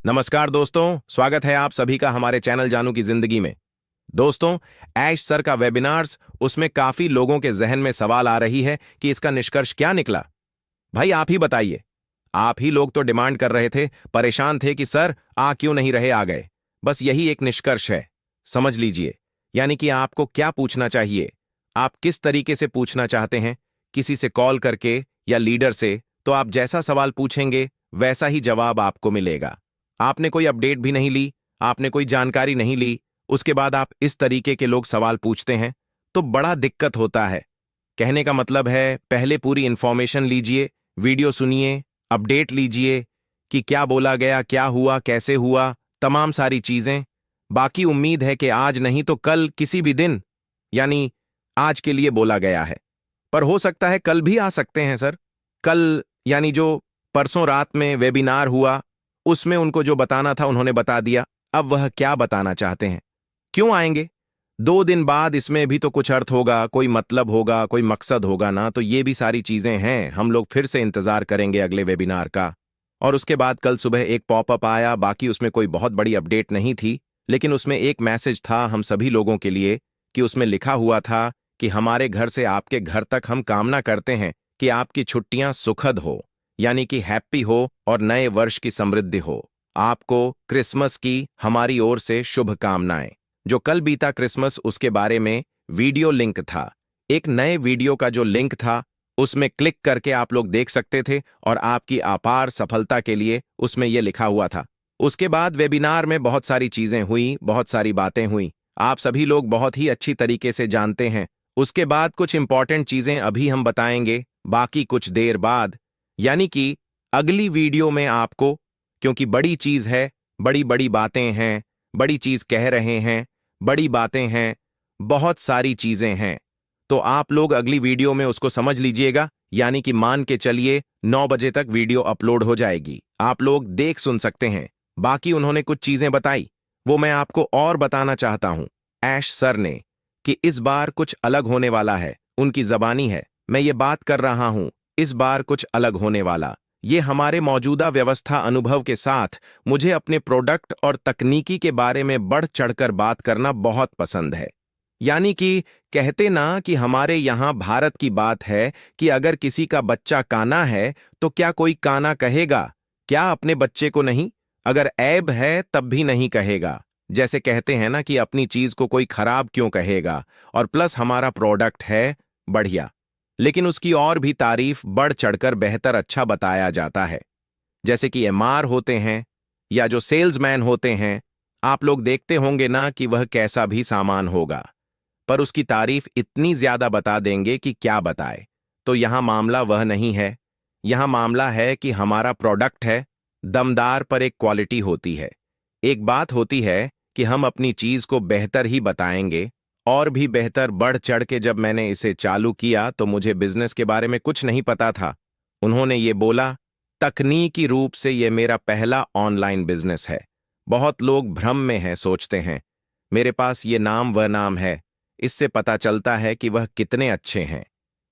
नमस्कार दोस्तों, स्वागत है आप सभी का हमारे चैनल जानू की जिंदगी में। दोस्तों, ऐश सर का वेबिनार्स, उसमें काफी लोगों के जहन में सवाल आ रही है कि इसका निष्कर्ष क्या निकला। भाई आप ही बताइए। आप ही लोग तो डिमांड कर रहे थे, परेशान थे कि सर आ क्यों नहीं रहे, आ गए। बस यही एक निष्कर्ष है, समझ लीजिए। यानी कि आपको क्या पूछना चाहिए, आप किस तरीके से पूछना चाहते हैं, किसी से कॉल करके या लीडर से, तो आप जैसा सवाल पूछेंगे वैसा ही जवाब आपको मिलेगा। आपने कोई अपडेट भी नहीं ली, आपने कोई जानकारी नहीं ली, उसके बाद आप इस तरीके के लोग सवाल पूछते हैं तो बड़ा दिक्कत होता है। कहने का मतलब है, पहले पूरी इंफॉर्मेशन लीजिए, वीडियो सुनिए, अपडेट लीजिए कि क्या बोला गया, क्या हुआ, कैसे हुआ, तमाम सारी चीजें। बाकी उम्मीद है कि आज नहीं तो कल किसी भी दिन, यानी आज के लिए बोला गया है, पर हो सकता है कल भी आ सकते हैं सर। कल यानी जो परसों रात में वेबिनार हुआ, उसमें उनको जो बताना था उन्होंने बता दिया। अब वह क्या बताना चाहते हैं, क्यों आएंगे 2 दिन बाद, इसमें भी तो कुछ अर्थ होगा, कोई मतलब होगा, कोई मकसद होगा ना। तो ये भी सारी चीजें हैं। हम लोग फिर से इंतजार करेंगे अगले वेबिनार का। और उसके बाद कल सुबह एक पॉपअप आया, बाकी उसमें कोई बहुत बड़ी अपडेट नहीं थी, लेकिन उसमें एक मैसेज था हम सभी लोगों के लिए कि उसमें लिखा हुआ था कि हमारे घर से आपके घर तक हम कामना करते हैं कि आपकी छुट्टियां सुखद हो, यानी कि हैप्पी हो, और नए वर्ष की समृद्धि हो। आपको क्रिसमस की हमारी ओर से शुभकामनाएं। जो कल बीता क्रिसमस, उसके बारे में वीडियो लिंक था। एक नए वीडियो का जो लिंक था, उसमें क्लिक करके आप लोग देख सकते थे, और आपकी अपार सफलता के लिए उसमें यह लिखा हुआ था। उसके बाद वेबिनार में बहुत सारी चीजें हुई, बहुत सारी बातें हुई, आप सभी लोग बहुत ही अच्छी तरीके से जानते हैं। उसके बाद कुछ इंपॉर्टेंट चीजें अभी हम बताएंगे, बाकी कुछ देर बाद, यानी कि अगली वीडियो में आपको, क्योंकि बड़ी चीज है, बड़ी बड़ी बातें हैं, बड़ी चीज कह रहे हैं, बड़ी बातें हैं, बहुत सारी चीजें हैं, तो आप लोग अगली वीडियो में उसको समझ लीजिएगा। यानी कि मान के चलिए 9 बजे तक वीडियो अपलोड हो जाएगी, आप लोग देख सुन सकते हैं। बाकी उन्होंने कुछ चीजें बताई, वो मैं आपको और बताना चाहता हूं ऐश सर ने, कि इस बार कुछ अलग होने वाला है। उनकी जबानी है, मैं ये बात कर रहा हूं, इस बार कुछ अलग होने वाला। ये हमारे मौजूदा व्यवस्था अनुभव के साथ मुझे अपने प्रोडक्ट और तकनीकी के बारे में बढ़ चढ़कर बात करना बहुत पसंद है। यानी कि कहते ना कि हमारे यहाँ भारत की बात है कि अगर किसी का बच्चा काना है तो क्या कोई काना कहेगा? क्या अपने बच्चे को नहीं? अगर ऐब है तब भी नहीं कहेगा। जैसे कहते हैं ना कि अपनी चीज को कोई खराब क्यों कहेगा। और प्लस हमारा प्रोडक्ट है बढ़िया, लेकिन उसकी और भी तारीफ बढ़ चढ़कर बेहतर अच्छा बताया जाता है। जैसे कि एमआर होते हैं या जो सेल्समैन होते हैं, आप लोग देखते होंगे ना कि वह कैसा भी सामान होगा, पर उसकी तारीफ इतनी ज्यादा बता देंगे कि क्या बताए। तो यहां मामला वह नहीं है। यहां मामला है कि हमारा प्रोडक्ट है दमदार, पर एक क्वालिटी होती है, एक बात होती है कि हम अपनी चीज को बेहतर ही बताएंगे, और भी बेहतर बढ़ चढ़ के। जब मैंने इसे चालू किया तो मुझे बिजनेस के बारे में कुछ नहीं पता था। उन्होंने ये बोला, तकनीकी रूप से ये मेरा पहला ऑनलाइन बिजनेस है। बहुत लोग भ्रम में हैं, सोचते हैं मेरे पास ये नाम वह नाम है, इससे पता चलता है कि वह कितने अच्छे हैं।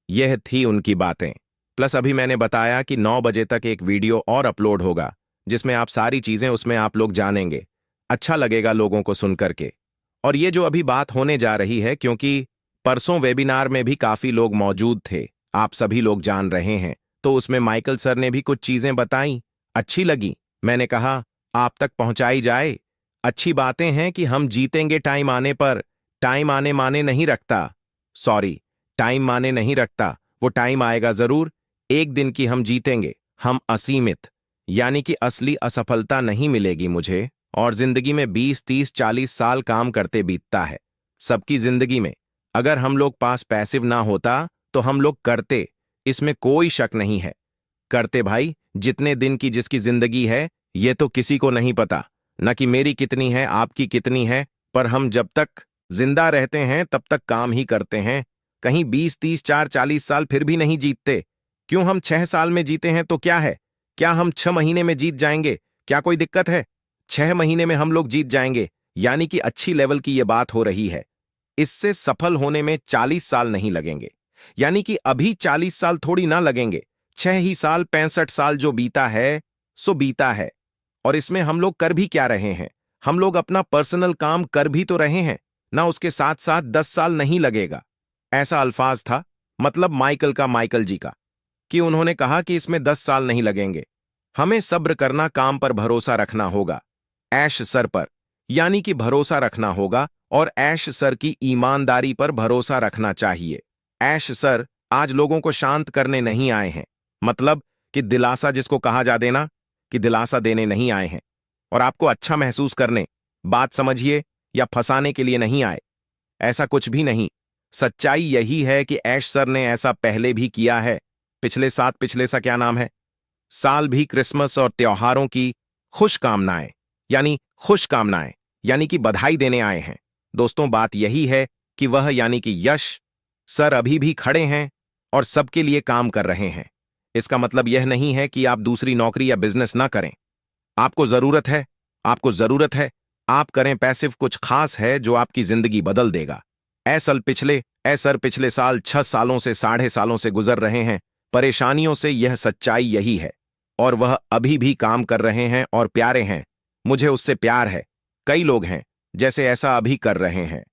यह थी उनकी बातें। प्लस अभी मैंने बताया कि 9 बजे तक एक वीडियो और अपलोड होगा, जिसमें आप सारी चीजें उसमें आप लोग जानेंगे। अच्छा लगेगा लोगों को सुन करके। और ये जो अभी बात होने जा रही है, क्योंकि परसों वेबिनार में भी काफी लोग मौजूद थे, आप सभी लोग जान रहे हैं, तो उसमें माइकल सर ने भी कुछ चीजें बताई, अच्छी लगी। मैंने कहा आप तक पहुंचाई जाए। अच्छी बातें हैं कि हम जीतेंगे टाइम आने पर। टाइम आने माने नहीं रखता, सॉरी, टाइम माने नहीं रखता, वो टाइम आएगा जरूर। एक दिन की हम जीतेंगे, हम असीमित, यानी कि असली असफलता नहीं मिलेगी मुझे। और जिंदगी में 20 30 40 साल काम करते बीतता है सबकी जिंदगी में। अगर हम लोग पास पैसिव ना होता तो हम लोग करते, इसमें कोई शक नहीं है। करते भाई, जितने दिन की जिसकी जिंदगी है ये तो किसी को नहीं पता, न कि मेरी कितनी है, आपकी कितनी है, पर हम जब तक जिंदा रहते हैं तब तक काम ही करते हैं। कहीं 20 30 40 साल फिर भी नहीं जीतते। क्यों, हम 6 साल में जीते हैं तो क्या है? क्या हम 6 महीने में जीत जाएंगे? क्या कोई दिक्कत है? 6 महीने में हम लोग जीत जाएंगे, यानी कि अच्छी लेवल की ये बात हो रही है। इससे सफल होने में 40 साल नहीं लगेंगे, यानी कि अभी 40 साल थोड़ी ना लगेंगे। 6 ही साल, 65 साल जो बीता है सो बीता है। और इसमें हम लोग कर भी क्या रहे हैं? हम लोग अपना पर्सनल काम कर भी तो रहे हैं ना, उसके साथ साथ 10 साल नहीं लगेगा। ऐसा अल्फाज था, मतलब माइकल जी का, कि उन्होंने कहा कि इसमें 10 साल नहीं लगेंगे। हमें सब्र करना, काम पर भरोसा रखना होगा, ऐश सर पर, यानी कि भरोसा रखना होगा और ऐश सर की ईमानदारी पर भरोसा रखना चाहिए। ऐश सर आज लोगों को शांत करने नहीं आए हैं, मतलब कि दिलासा जिसको कहा जा देना, कि दिलासा देने नहीं आए हैं और आपको अच्छा महसूस करने, बात समझिए, या फंसाने के लिए नहीं आए। ऐसा कुछ भी नहीं। सच्चाई यही है कि ऐश सर ने ऐसा पहले भी किया है। पिछले सा क्या नाम है, साल भी क्रिसमस और त्योहारों की खुशकामनाएं, यानी कि बधाई देने आए हैं। दोस्तों, बात यही है कि वह यानी कि यश सर अभी भी खड़े हैं और सबके लिए काम कर रहे हैं। इसका मतलब यह नहीं है कि आप दूसरी नौकरी या बिजनेस ना करें। आपको जरूरत है, आप करें। पैसिव कुछ खास है जो आपकी जिंदगी बदल देगा। सर पिछले साल 6 सालों से 6.5 सालों से गुजर रहे हैं परेशानियों से, यह सच्चाई यही है। और वह अभी भी काम कर रहे हैं और प्यारे हैं। मुझे उससे प्यार है। कई लोग हैं जैसे ऐसा अभी कर रहे हैं।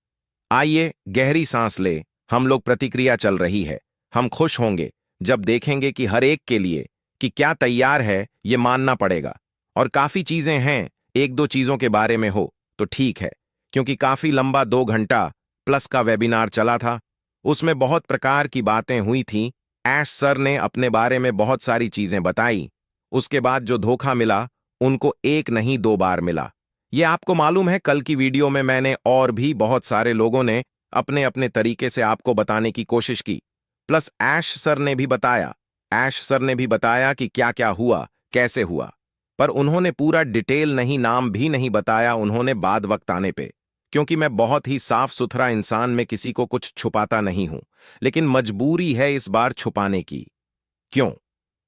आइए गहरी सांस ले, हम लोग प्रतिक्रिया चल रही है। हम खुश होंगे जब देखेंगे कि हर एक के लिए कि क्या तैयार है, ये मानना पड़ेगा। और काफी चीजें हैं, 1-2 चीजों के बारे में हो तो ठीक है, क्योंकि काफी लंबा 2 घंटा प्लस का वेबिनार चला था। उसमें बहुत प्रकार की बातें हुई थीं। ऐश सर ने अपने बारे में बहुत सारी चीजें बताई। उसके बाद जो धोखा मिला, उनको 1 नहीं 2 बार मिला। ये आपको मालूम है। कल की वीडियो में मैंने और भी बहुत सारे लोगों ने अपने अपने तरीके से आपको बताने की कोशिश की। प्लस ऐश सर ने भी बताया कि क्या क्या हुआ, कैसे हुआ। पर उन्होंने पूरा डिटेल नहीं, नाम भी नहीं बताया उन्होंने बाद वक्त आने पे, क्योंकि मैं बहुत ही साफ सुथरा इंसान, में किसी को कुछ छुपाता नहीं हूं। लेकिन मजबूरी है इस बार छुपाने की। क्यों?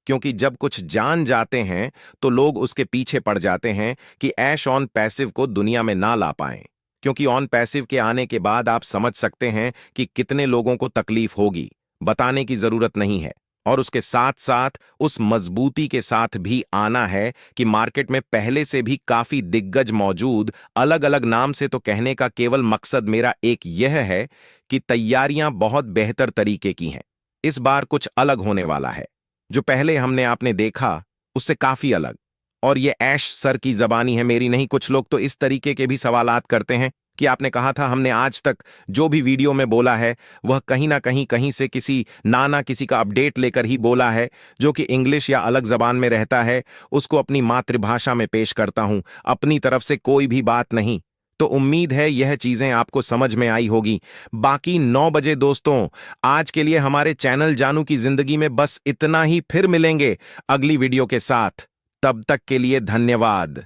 क्योंकि जब कुछ जान जाते हैं तो लोग उसके पीछे पड़ जाते हैं कि ऐश ऑन पैसिव को दुनिया में ना ला पाएं। क्योंकि ऑन पैसिव के आने के बाद आप समझ सकते हैं कि कितने लोगों को तकलीफ होगी। बताने की जरूरत नहीं है। और उसके साथ साथ उस मजबूती के साथ भी आना है कि मार्केट में पहले से भी काफी दिग्गज मौजूद, अलग अलग नाम से। तो कहने का केवल मकसद मेरा एक यह है कि तैयारियां बहुत बेहतर तरीके की हैं। इस बार कुछ अलग होने वाला है। जो पहले आपने देखा उससे काफी अलग। और ये ऐश सर की जबानी है, मेरी नहीं। कुछ लोग तो इस तरीके के भी सवालात करते हैं कि आपने कहा था, हमने आज तक जो भी वीडियो में बोला है वह कहीं ना कहीं से किसी किसी का अपडेट लेकर ही बोला है, जो कि इंग्लिश या अलग जबान में रहता है, उसको अपनी मातृभाषा में पेश करता हूं। अपनी तरफ से कोई भी बात नहीं। तो उम्मीद है यह चीजें आपको समझ में आई होगी। बाकी 9 बजे दोस्तों, आज के लिए हमारे चैनल जानू की जिंदगी में बस इतना ही। फिर मिलेंगे अगली वीडियो के साथ। तब तक के लिए धन्यवाद।